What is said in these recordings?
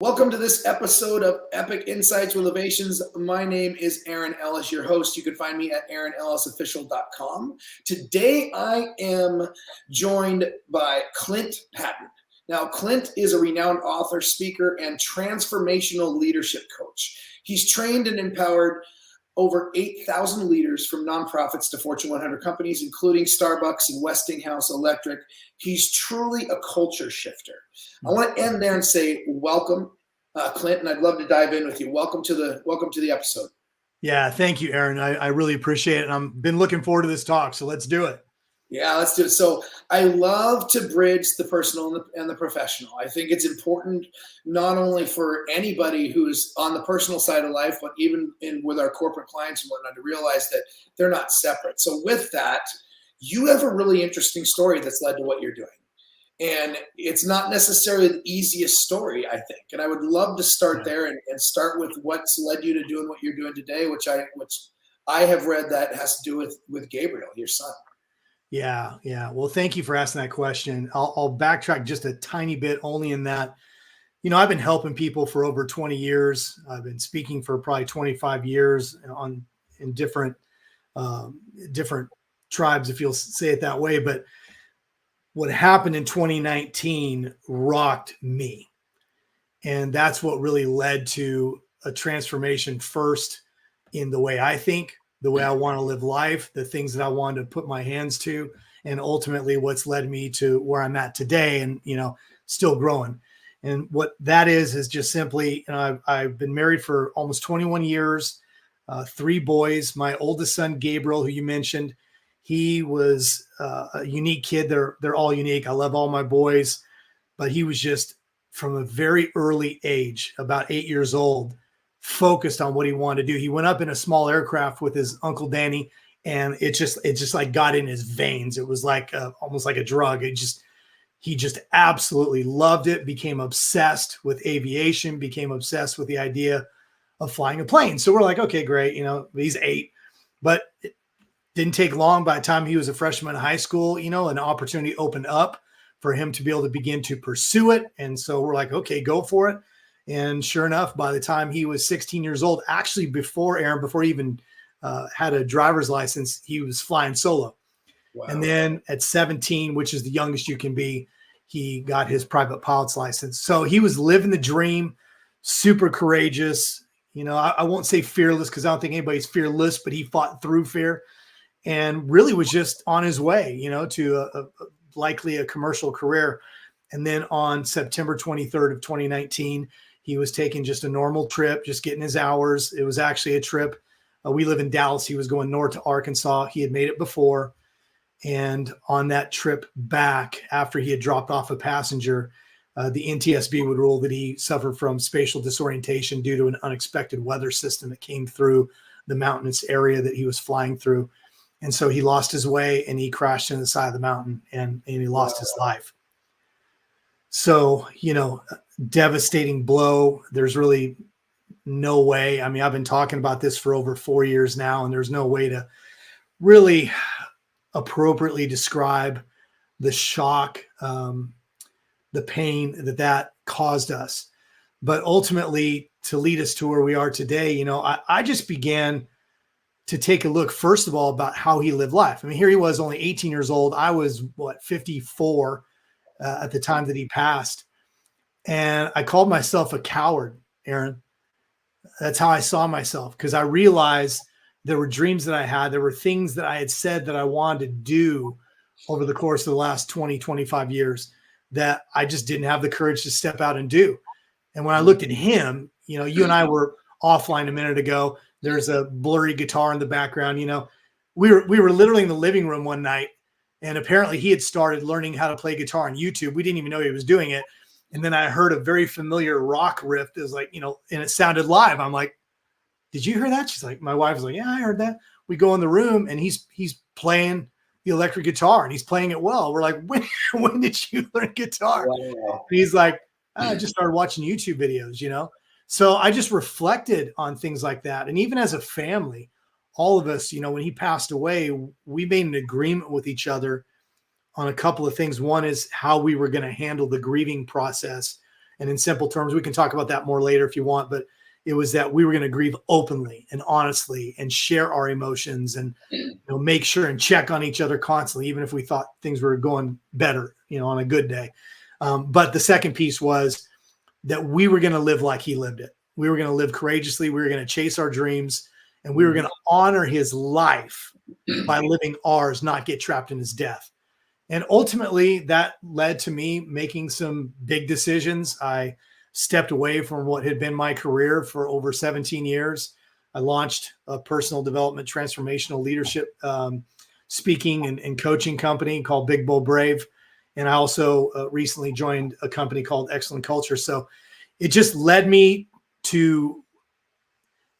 Welcome to this episode of Epic Insights with Ovationz. My name is Aaron Ellis, your host. You can find me at aaronellisofficial.com. Today, I am joined by Clint Hatton. Now, Clint is a renowned author, speaker, and transformational leadership coach. He's trained and empowered over 8,000 leaders from nonprofits to Fortune 100 companies, including Starbucks and Westinghouse Electric. He's truly a culture shifter. I want to end there and say welcome, Clint, and I'd love to dive in with you. Welcome to the episode. Yeah, thank you, Aaron. I really appreciate it. And I've been looking forward to this talk, so let's do it. Yeah, let's do it. So I love to bridge the personal and the professional. I think it's important not only for anybody who's on the personal side of life, but even with our corporate clients and whatnot, to realize that they're not separate. So with that, you have a really interesting story that's led to what you're doing. And it's not necessarily the easiest story, I think. And I would love to start there and start with what's led you to doing what you're doing today, which I have read that has to do with Gabriel, your son. Yeah. Well, thank you for asking that question. I'll backtrack just a tiny bit, only in that, I've been helping people for over 20 years. I've been speaking for probably 25 years in different tribes, if you'll say it that way. But what happened in 2019 rocked me. And that's what really led to a transformation first in the way I think, the way I want to live life, the things that I want to put my hands to, and ultimately what's led me to where I'm at today and, still growing. And what that is just simply, I've been married for almost 21 years, 3 boys. My oldest son, Gabriel, who you mentioned, he was a unique kid. They're all unique. I love all my boys, but he was just from a very early age, about 8 years old, focused on what he wanted to do. He went up in a small aircraft with his Uncle Danny, and it just like got in his veins. It was like almost like a drug. He just absolutely loved it, became obsessed with aviation, became obsessed with the idea of flying a plane. So we're like, okay, great. He's 8, but it didn't take long. By the time he was a freshman in high school, an opportunity opened up for him to be able to begin to pursue it. And so we're like, okay, go for it. And sure enough, by the time he was 16 years old, actually before he even had a driver's license, he was flying solo. Wow. And then at 17, which is the youngest you can be, he got his private pilot's license. So he was living the dream, super courageous. I won't say fearless because I don't think anybody's fearless, but he fought through fear and really was just on his way, to likely a commercial career. And then on September 23rd of 2019, he was taking just a normal trip, just getting his hours. It was actually a trip. We live in Dallas. He was going north to Arkansas. He had made it before. And on that trip back, after he had dropped off a passenger, the NTSB would rule that he suffered from spatial disorientation due to an unexpected weather system that came through the mountainous area that he was flying through. And so he lost his way and he crashed into the side of the mountain and he lost his life. So, devastating blow. There's really no way. I mean, I've been talking about this for over 4 years now, and there's no way to really appropriately describe the shock, the pain that caused us. But ultimately, to lead us to where we are today, I just began to take a look, first of all, about how he lived life. I mean, here he was only 18 years old. I was 54 at the time that he passed. And I called myself a coward, Aaron. That's how I saw myself, because I realized there were dreams that I had. There were things that I had said that I wanted to do over the course of the last 20, 25 years that I just didn't have the courage to step out and do. And when I looked at him, you and I were offline a minute ago. There's a blurry guitar in the background. We were literally in the living room one night, and apparently he had started learning how to play guitar on YouTube. We didn't even know he was doing it. And then I heard a very familiar rock riff. It was like, and it sounded live. I'm like, did you hear that? She's like, my wife was like, yeah, I heard that. We go in the room and he's playing the electric guitar and he's playing it well. We're like, when did you learn guitar? Wow. And he's like, I just started watching YouTube videos, So I just reflected on things like that. And even as a family, all of us, when he passed away, we made an agreement with each other on a couple of things. One is how we were going to handle the grieving process. And in simple terms, we can talk about that more later if you want, but it was that we were going to grieve openly and honestly and share our emotions and make sure and check on each other constantly, even if we thought things were going better, on a good day. But the second piece was that we were going to live like he lived it. We were going to live courageously. We were going to chase our dreams, and we were going to honor his life by living ours, not get trapped in his death. And ultimately that led to me making some big decisions. I stepped away from what had been my career for over 17 years. I launched a personal development, transformational leadership speaking and coaching company called BigBoldBrave. And I also recently joined a company called Excellent Culture. So it just led me to,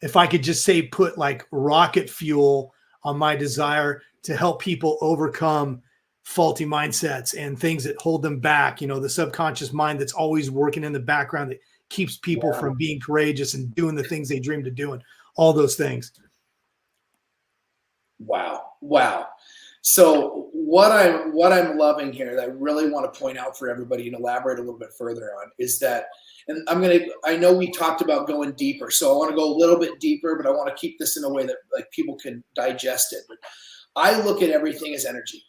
if I could just say, put like rocket fuel on my desire to help people overcome faulty mindsets and things that hold them back. The subconscious mind that's always working in the background that keeps people from being courageous and doing the things they dream to do and all those things. Wow. So what I'm loving here that I really want to point out for everybody and elaborate a little bit further on is that, and I know we talked about going deeper, so I want to go a little bit deeper, but I want to keep this in a way that like people can digest it. But I look at everything as energy.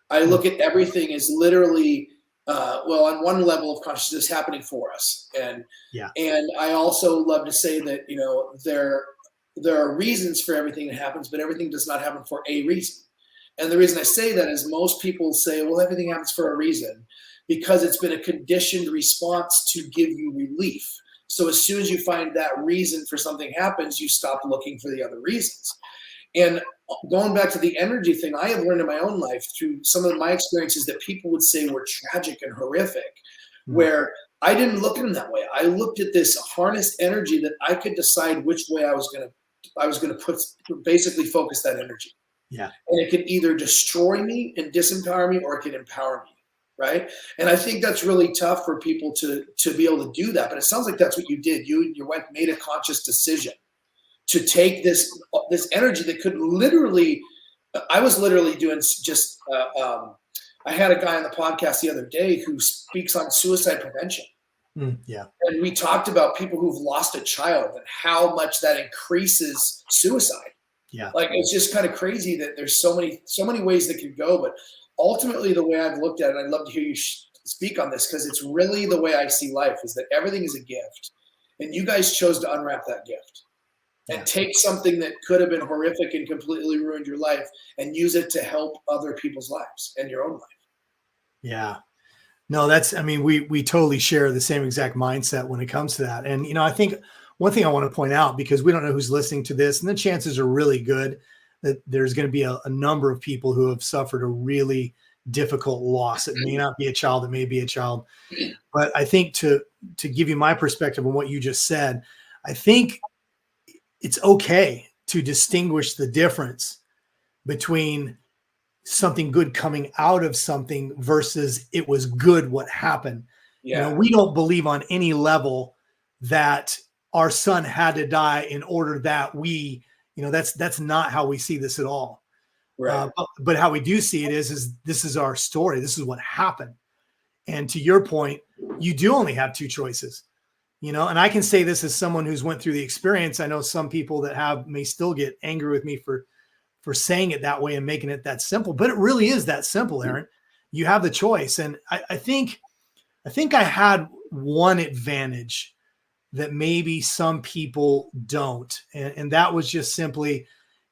I look at everything as literally, on one level of consciousness happening for us. And I also love to say that, there are reasons for everything that happens, but everything does not happen for a reason. And the reason I say that is most people say, well, everything happens for a reason because it's been a conditioned response to give you relief. So as soon as you find that reason for something happens, you stop looking for the other reasons. And going back to the energy thing, I have learned in my own life through some of my experiences that people would say were tragic and horrific, where I didn't look at them that way. I looked at this harnessed energy that I could decide which way I was going to basically focus that energy. Yeah. And it could either destroy me and disempower me, or it could empower me. Right. And I think that's really tough for people to be able to do that. But it sounds like that's what you did. You and your wife made a conscious decision to take this energy that could literally, I was literally doing just, I had a guy on the podcast the other day who speaks on suicide prevention. And we talked about people who've lost a child and how much that increases suicide. Yeah. Like, it's just kind of crazy that there's so many ways that could go. But ultimately, the way I've looked at it, I'd love to hear you speak on this, because it's really the way I see life, is that everything is a gift. And you guys chose to unwrap that gift and take something that could have been horrific and completely ruined your life and use it to help other people's lives and your own life. Yeah. No, we totally share the same exact mindset when it comes to that. And, I think one thing I want to point out, because we don't know who's listening to this, and the chances are really good that there's going to be a number of people who have suffered a really difficult loss. It may not be a child, it may be a child. But I think to give you my perspective on what you just said, I think it's okay to distinguish the difference between something good coming out of something versus it was good what happened. Yeah. We don't believe on any level that our son had to die in order that we, that's not how we see this at all. Right. But how we do see it is this is our story. This is what happened. And to your point, you do only have two choices, and I can say this as someone who's went through the experience. I know some people that may still get angry with me for saying it that way and making it that simple, but it really is that simple, Aaron. You have the choice. And I think I had one advantage that maybe some people don't. And that was just simply,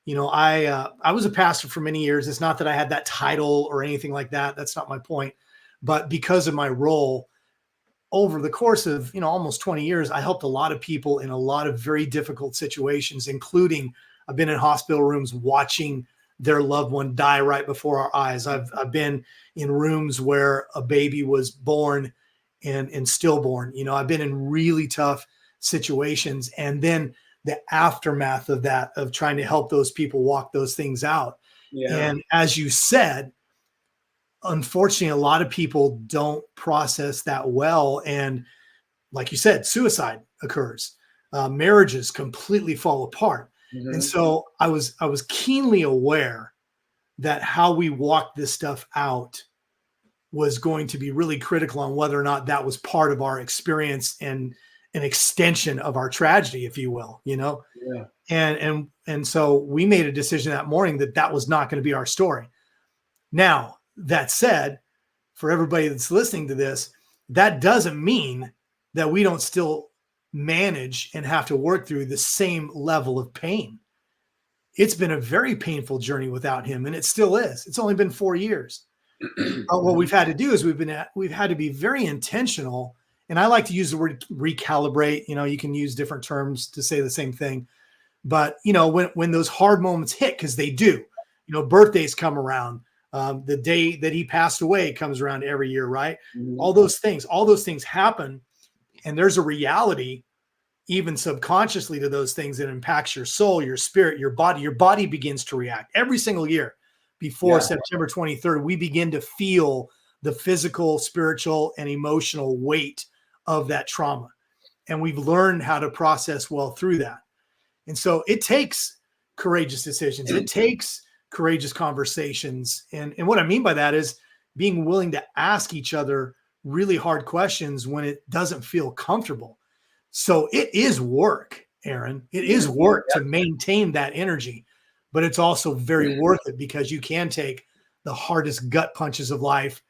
I was a pastor for many years. It's not that I had that title or anything like that. That's not my point. But because of my role over the course of, almost 20 years, I helped a lot of people in a lot of very difficult situations, including I've been in hospital rooms watching their loved one die right before our eyes. I've been in rooms where a baby was born and stillborn. I've been in really tough situations. And then the aftermath of that, of trying to help those people walk those things out. Yeah. And as you said, unfortunately, a lot of people don't process that well. And like you said, suicide occurs. Marriages completely fall apart. Mm-hmm. And so I was keenly aware that how we walk this stuff out was going to be really critical on whether or not that was part of our experience and an extension of our tragedy, if you will, Yeah. And so we made a decision that morning that that was not going to be our story. Now, that said, for everybody that's listening to this, that doesn't mean that we don't still manage and have to work through the same level of pain. It's been a very painful journey without him, and it still is. It's only been 4 years. What we've had to do is we've had to be very intentional. And I like to use the word recalibrate. You can use different terms to say the same thing. But, when those hard moments hit, because they do, birthdays come around. The day that he passed away comes around every year, right? Mhm. All those things happen. And there's a reality, even subconsciously, to those things that impacts your soul, your spirit, your body. Your body begins to react every single year. Before September 23rd, we begin to feel the physical, spiritual, and emotional weight of that trauma. And we've learned how to process well through that. And so it takes courageous decisions. It takes courageous conversations. And what I mean by that is being willing to ask each other really hard questions when it doesn't feel comfortable. So it is work, Aaron. It is work to maintain that energy, but it's also very worth it because you can take the hardest gut punches of life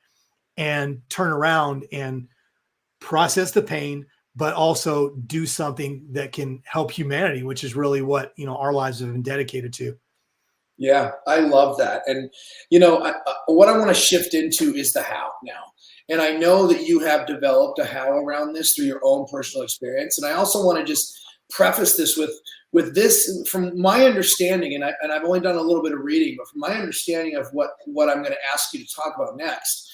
and turn around and process the pain, but also do something that can help humanity, which is really what, our lives have been dedicated to. Yeah, I love that. And, what I want to shift into is the how now. And I know that you have developed a how around this through your own personal experience. And I also want to just preface this with this, from my understanding, and I've only done a little bit of reading, but from my understanding of what I'm going to ask you to talk about next,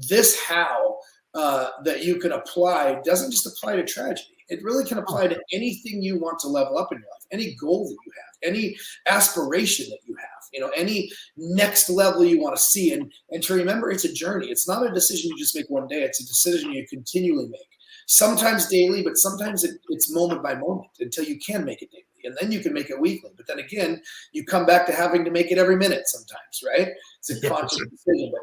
this how that you can apply doesn't just apply to tragedy. It really can apply to anything you want to level up in your life, any goal that you have, any aspiration that you have, any next level you want to see. And to remember, it's a journey. It's not a decision you just make one day. It's a decision you continually make. Sometimes daily, but sometimes it's moment by moment until you can make it daily. And then you can make it weekly. But then again, you come back to having to make it every minute sometimes, right? It's a conscious decision. But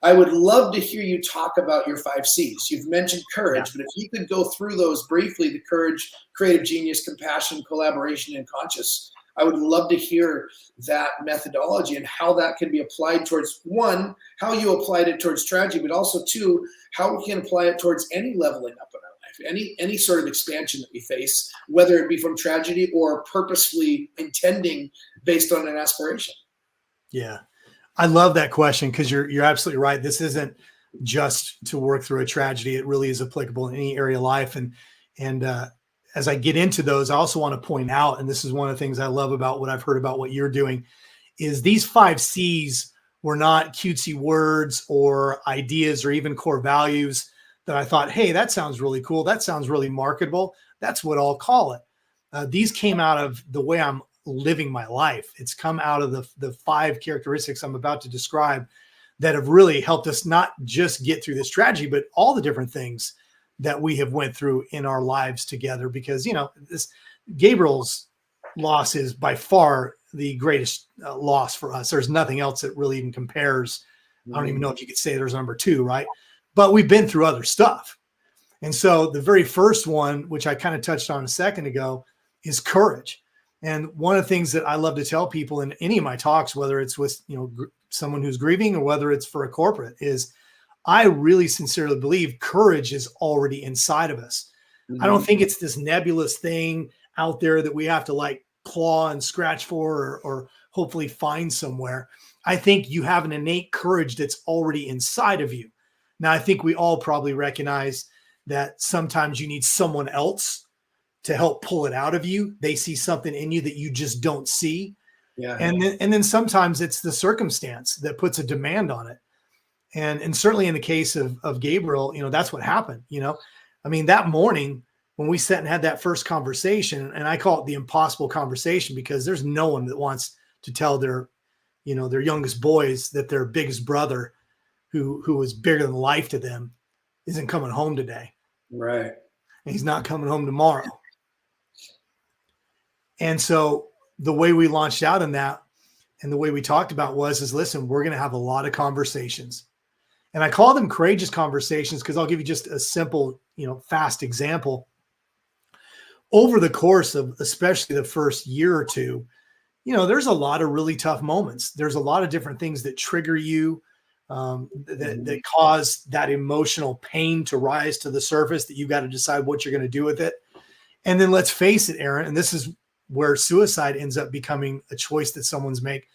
I would love to hear you talk about your 5 C's. You've mentioned courage, but if you could go through those briefly, the courage, creative genius, compassion, collaboration, and conscious, I would love to hear that methodology and how that can be applied towards, one, how you applied it towards tragedy, but also, two, how we can apply it towards any leveling up in our life, any sort of expansion that we face, whether it be from tragedy or purposefully intending based on an aspiration. Yeah. I love that question because you're absolutely right. This isn't just to work through a tragedy. It really is applicable in any area of life. And as I get into those, I also want to point out, and this is one of the things I love about what I've heard about what you're doing, is these 5 C's were not cutesy words or ideas or even core values that I thought, hey, that sounds really cool. That sounds really marketable. That's what I'll call it. These came out of the way I'm living my life. It's come out of the 5 characteristics I'm about to describe that have really helped us not just get through this tragedy, but all the different things that we have went through in our lives together. Because, this Gabriel's loss is by far the greatest loss for us. There's nothing else that really even compares. I don't even know if you could say there's number 2, right? But we've been through other stuff. And so the very first one, which I kind of touched on a second ago, is courage. And one of the things that I love to tell people in any of my talks, whether it's with, someone who's grieving or whether it's for a corporate, is I really sincerely believe courage is already inside of us. Mm-hmm. I don't think it's this nebulous thing out there that we have to claw and scratch for or hopefully find somewhere. I think you have an innate courage that's already inside of you. Now, I think we all probably recognize that sometimes you need someone else to help pull it out of you. They see something in you that you just don't see. Yeah. And then sometimes it's the circumstance that puts a demand on it. And certainly in the case of Gabriel, that's what happened. That morning when we sat and had that first conversation, and I call it the impossible conversation because there's no one that wants to tell their youngest boys that their biggest brother who is bigger than life to them isn't coming home today. Right. And he's not coming home tomorrow. And so the way we launched out in that and the way we talked about is listen, we're going to have a lot of conversations. And I call them courageous conversations because I'll give you just a simple, fast example. Over the course of especially the first year or two, there's a lot of really tough moments. There's a lot of different things that trigger you, that cause that emotional pain to rise to the surface that you got to decide what you're going to do with it. And then let's face it, Aaron, and this is where suicide ends up becoming a choice that someone's make.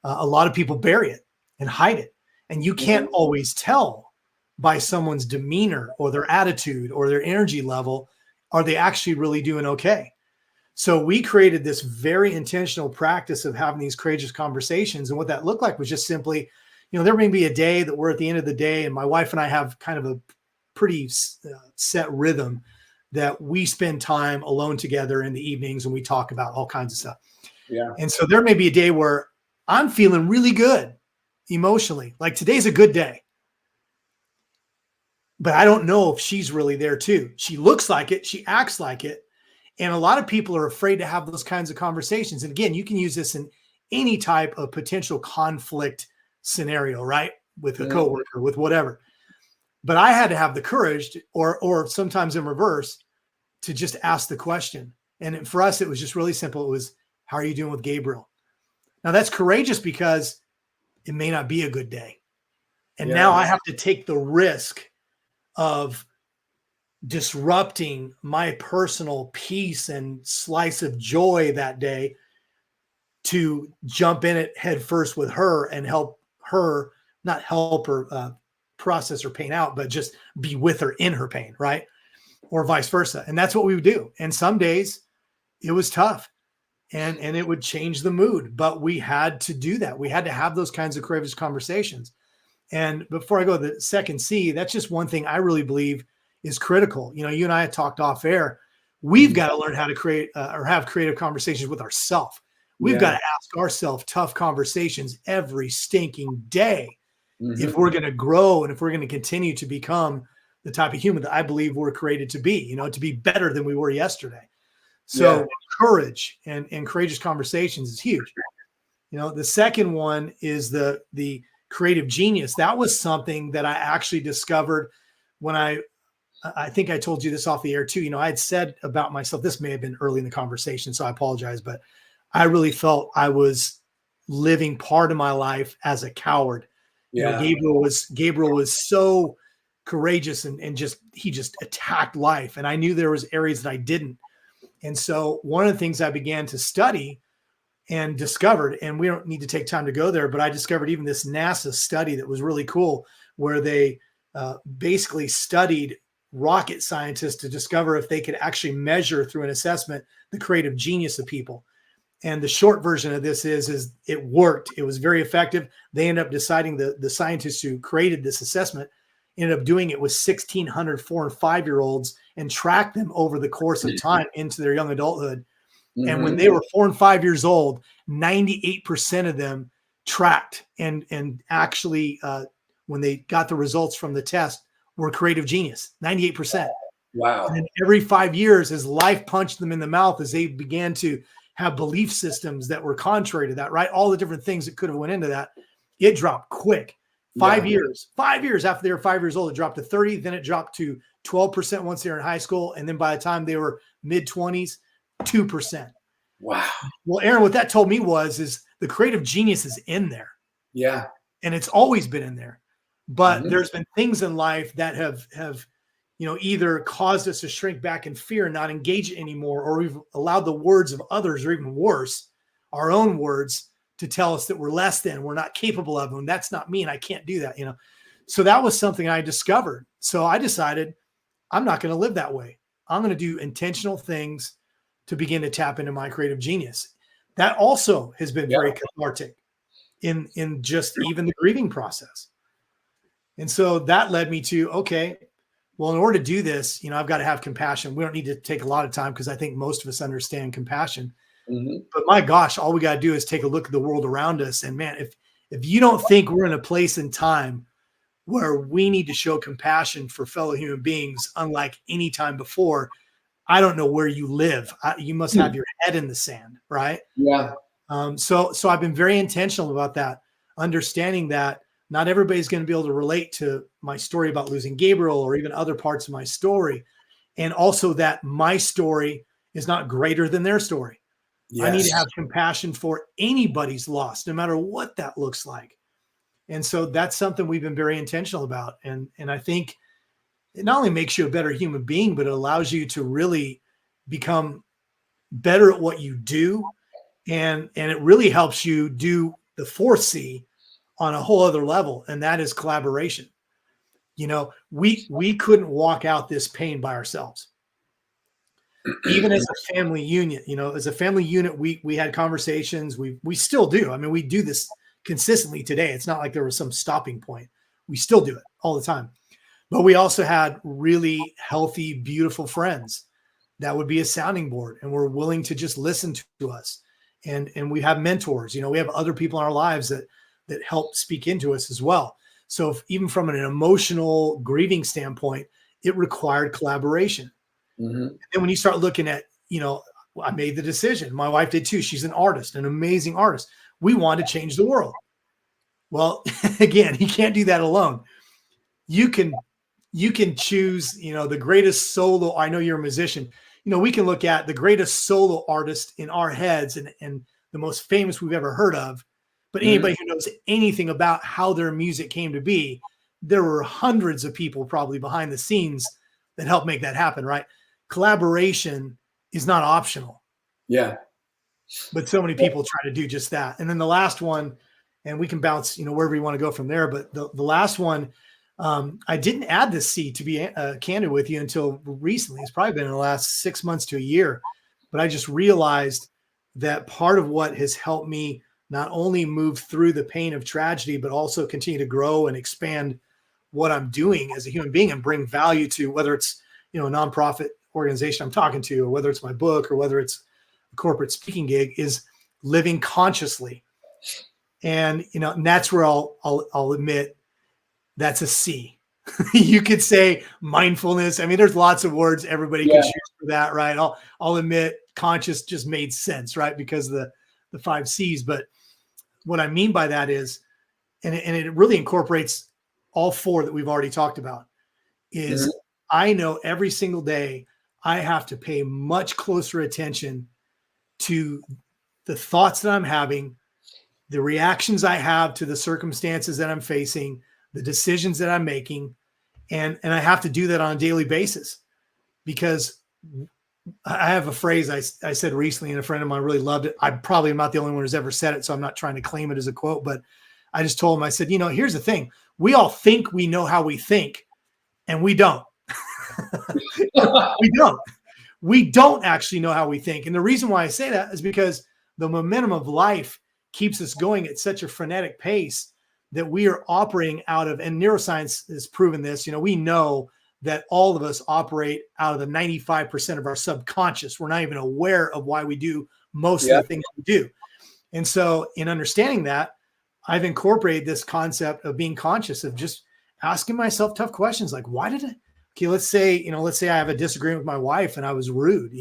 A lot of people bury it and hide it. And you can't always tell by someone's demeanor or their attitude or their energy level, are they actually really doing okay? So we created this very intentional practice of having these courageous conversations. And what that looked like was just simply, there may be a day that we're at the end of the day, and my wife and I have kind of a pretty set rhythm that we spend time alone together in the evenings and we talk about all kinds of stuff. Yeah. And so there may be a day where I'm feeling really good emotionally, like today's a good day. But I don't know if she's really there too. She looks like it. She acts like it. And a lot of people are afraid to have those kinds of conversations. And again, you can use this in any type of potential conflict scenario, right? With a coworker, with whatever. But I had to have the courage or sometimes in reverse to just ask the question. And for us, it was just really simple. It was, how are you doing with Gabriel? Now that's courageous because it may not be a good day. And now I have to take the risk of disrupting my personal peace and slice of joy that day to jump in it head first with her and help her, not help her process her pain out, but just be with her in her pain, right? Or vice versa. And that's what we would do. And some days it was tough and it would change the mood, but we had to do that. We had to have those kinds of courageous conversations. And before I go to the second C, that's just one thing I really believe is critical. You and I had talked off air. We've got to learn how to create or have creative conversations with ourselves. We've got to ask ourselves tough conversations every stinking day if we're going to grow and if we're going to continue to become the type of human that I believe we're created to be, to be better than we were yesterday. So courage and courageous conversations is huge. The second one is the creative genius. That was something that I actually discovered when I think I told you this off the air too. I had said about myself, this may have been early in the conversation, so I apologize, but I really felt I was living part of my life as a coward. Gabriel was so courageous and he just attacked life. And I knew there was areas that I didn't. And so one of the things I began to study and discovered, and we don't need to take time to go there, but I discovered even this NASA study that was really cool, where they basically studied rocket scientists to discover if they could actually measure through an assessment the creative genius of people. And the short version of this is it worked. It was very effective. They ended up deciding, the scientists who created this assessment ended up doing it with 1,600 4 and 5-year-olds and tracked them over the course of time into their young adulthood. And when they were 4 and 5 years old, 98% of them tracked and actually, when they got the results from the test, were creative genius, 98%. Wow. And then every 5 years, as life punched them in the mouth, as they began to have belief systems that were contrary to that, right? All the different things that could have went into that, it dropped quick. 5 years after they were 5 years old, it dropped to 30. Then it dropped to 12% once they were in high school. And then by the time they were mid-20s, 2%. Wow. Well, Aaron, what that told me is the creative genius is in there. Yeah. And it's always been in there. But there's been things in life that have either caused us to shrink back in fear and not engage it anymore, or we've allowed the words of others, or even worse, our own words, to tell us that we're less than, we're not capable of them. That's not me, and I can't do that, So that was something I discovered. So I decided I'm not going to live that way. I'm going to do intentional things to begin to tap into my creative genius. That also has been very cathartic in just even the grieving process. And so that led me to, okay, well, in order to do this, I've got to have compassion. We don't need to take a lot of time because I think most of us understand compassion. But my gosh, all we got to do is take a look at the world around us. And man, if you don't think we're in a place in time where we need to show compassion for fellow human beings, unlike any time before, I don't know where you live. You must have your head in the sand, right? Yeah. So I've been very intentional about that, understanding that Not everybody's going to be able to relate to my story about losing Gabriel or even other parts of my story. And also that my story is not greater than their story. Yes. I need to have compassion for anybody's loss, no matter what that looks like. And so that's something we've been very intentional about. And I think it not only makes you a better human being, but it allows you to really become better at what you do. And it really helps you do the 4C on a whole other level. And that is collaboration. We couldn't walk out this pain by ourselves. Even as a family unit, as a family unit, we had conversations. We still do. I mean, we do this consistently today. It's not like there was some stopping point. We still do it all the time. But we also had really healthy, beautiful friends that would be a sounding board and were willing to just listen to us. And we have mentors. We have other people in our lives that help speak into us as well. So even from an emotional grieving standpoint, it required collaboration. Mm-hmm. And then when you start looking at, I made the decision. My wife did too. She's an artist, an amazing artist. We want to change the world. Well, again, you can't do that alone. You can choose, the greatest solo. I know you're a musician. We can look at the greatest solo artist in our heads and the most famous we've ever heard of. But anybody who knows anything about how their music came to be, there were hundreds of people probably behind the scenes that helped make that happen, right? Collaboration is not optional. Yeah. But so many people try to do just that. And then the last one, and we can bounce, wherever you want to go from there. But the last one, I didn't add this C, to be candid with you, until recently. It's probably been in the last 6 months to a year. But I just realized that part of what has helped me not only move through the pain of tragedy, but also continue to grow and expand what I'm doing as a human being and bring value to, whether it's, a nonprofit organization I'm talking to, or whether it's my book, or whether it's a corporate speaking gig, is living consciously. And, and that's where I'll admit that's a C. You could say mindfulness. I mean, there's lots of words everybody can choose for that, right? I'll admit conscious just made sense, right? Because the 5 C's. But what I mean by that is, and it really incorporates all 4 that we've already talked about, is I know every single day I have to pay much closer attention to the thoughts that I'm having, the reactions I have to the circumstances that I'm facing, the decisions that I'm making. And I have to do that on a daily basis, because I have a phrase I said recently, and a friend of mine really loved it. I probably am not the only one who's ever said it, so I'm not trying to claim it as a quote, but I just told him, I said, here's the thing. We all think we know how we think, and we don't. We don't actually know how we think. And the reason why I say that is because the momentum of life keeps us going at such a frenetic pace that we are operating out of, and neuroscience has proven this. We know that all of us operate out of the 95% of our subconscious. We're not even aware of why we do most of the things we do. And so in understanding that, I've incorporated this concept of being conscious, of just asking myself tough questions. Like, why did let's say I have a disagreement with my wife and I was rude,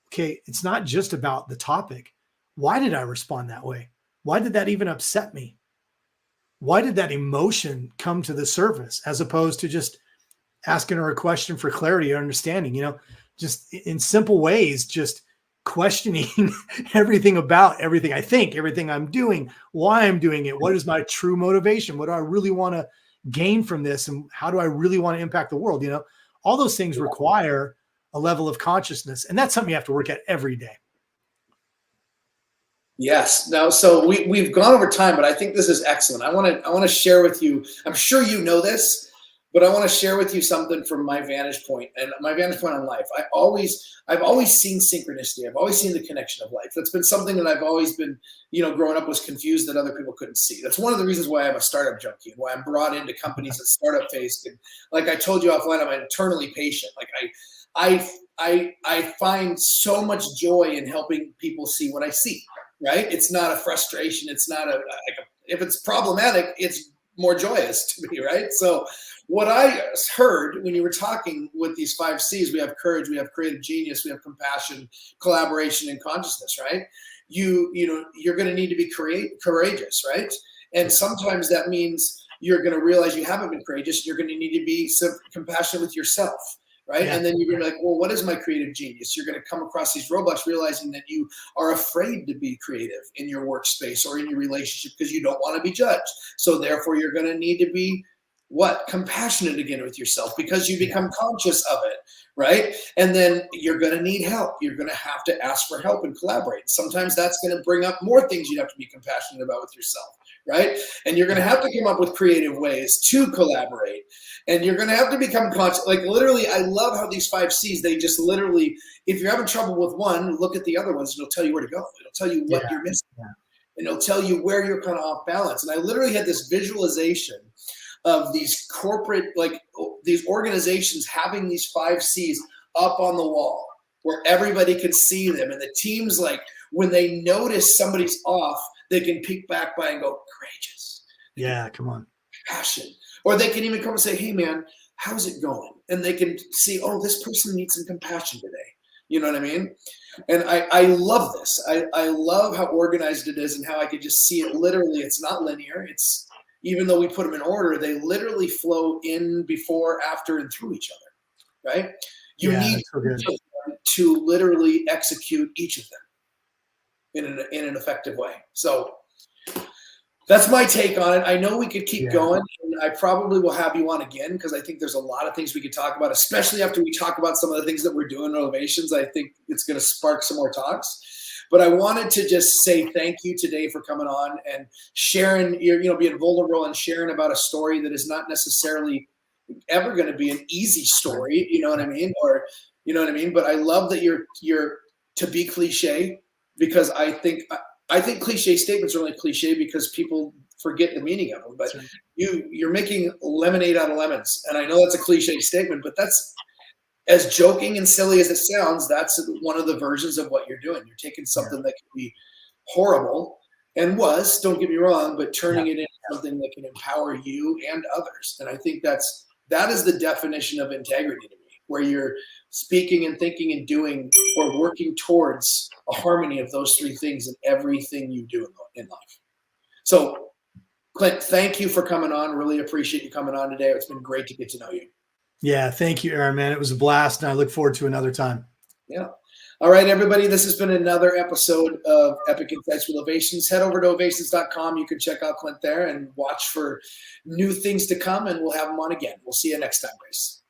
okay, it's not just about the topic. Why did I respond that way? Why did that even upset me? Why did that emotion come to the surface, as opposed to just asking her a question for clarity or understanding, just in simple ways, just questioning everything about everything I think, everything I'm doing, why I'm doing it. What is my true motivation? What do I really want to gain from this? And how do I really want to impact the world? All those things require a level of consciousness. And that's something you have to work at every day. Yes. Now, so we've gone over time, but I think this is excellent. I want to share with you, I'm sure you know this, but I want to share with you something from my vantage point, and my vantage point on life. I've always seen synchronicity. I've always seen the connection of life. That's been something that I've always been, growing up, was confused that other people couldn't see. That's one of the reasons why I'm a startup junkie, and why I'm brought into companies at startup phase. And like I told you offline, I'm eternally patient. Like I find so much joy in helping people see what I see. Right? It's not a frustration. It's not if it's problematic, it's more joyous to me, right? So what I heard when you were talking with these 5 C's, we have courage, we have creative genius, we have compassion, collaboration, and consciousness, right? You're going to need to be courageous, right? And sometimes that means you're going to realize you haven't been courageous. You're going to need to be compassionate with yourself, right? And then you're going to be like, well, what is my creative genius? You're going to come across these roadblocks, realizing that you are afraid to be creative in your workspace or in your relationship because you don't want to be judged. So therefore, you're going to need to be compassionate again with yourself because you become conscious of it, right? And then you're going to need help. You're going to have to ask for help and collaborate. Sometimes that's going to bring up more things you'd have to be compassionate about with yourself, right? And you're going to have to come up with creative ways to collaborate. And you're going to have to become conscious. Like literally, I love how these 5 C's, they just literally, if you're having trouble with one, look at the other ones and it'll tell you where to go. It'll tell you what you're missing. And it'll tell you where you're kind of off balance. And I literally had this visualization of these corporate, like these organizations having these 5 C's up on the wall where everybody can see them. And the teams, like when they notice somebody's off, they can peek back by and go, courageous. Yeah, come on. Passion. Or they can even come and say, hey man, how's it going? And they can see, oh, this person needs some compassion today. You know what I mean? And I love this. I love how organized it is and how I could just see it literally. It's not linear. It's, even though we put them in order, they literally flow in, before, after, and through each other, right? You need to literally execute each of them in an effective way. So that's my take on it. I know we could keep going, and I probably will have you on again because I think there's a lot of things we could talk about, especially after we talk about some of the things that we're doing in Ovationz. I think it's going to spark some more talks. But I wanted to just say thank you today for coming on and sharing, being vulnerable and sharing about a story that is not necessarily ever going to be an easy story. You know what I mean? Or, you know what I mean? But I love that you're to be cliche, because I think cliche statements are only cliche because people forget the meaning of them. But you're making lemonade out of lemons. And I know that's a cliche statement, but that's, as joking and silly as it sounds, that's one of the versions of what you're doing. You're taking something that can be horrible and don't get me wrong, but turning it into something that can empower you and others. And I think that is the definition of integrity to me, where you're speaking and thinking and doing or working towards a harmony of those 3 things in everything you do in life. So, Clint, thank you for coming on. Really appreciate you coming on today. It's been great to get to know you. Yeah, thank you, Aaron, man. It was a blast, and I look forward to another time. Yeah. All right, everybody. This has been another episode of Epic Insights with Ovationz. Head over to Ovationz.com. You can check out Clint there and watch for new things to come, and we'll have him on again. We'll see you next time, guys.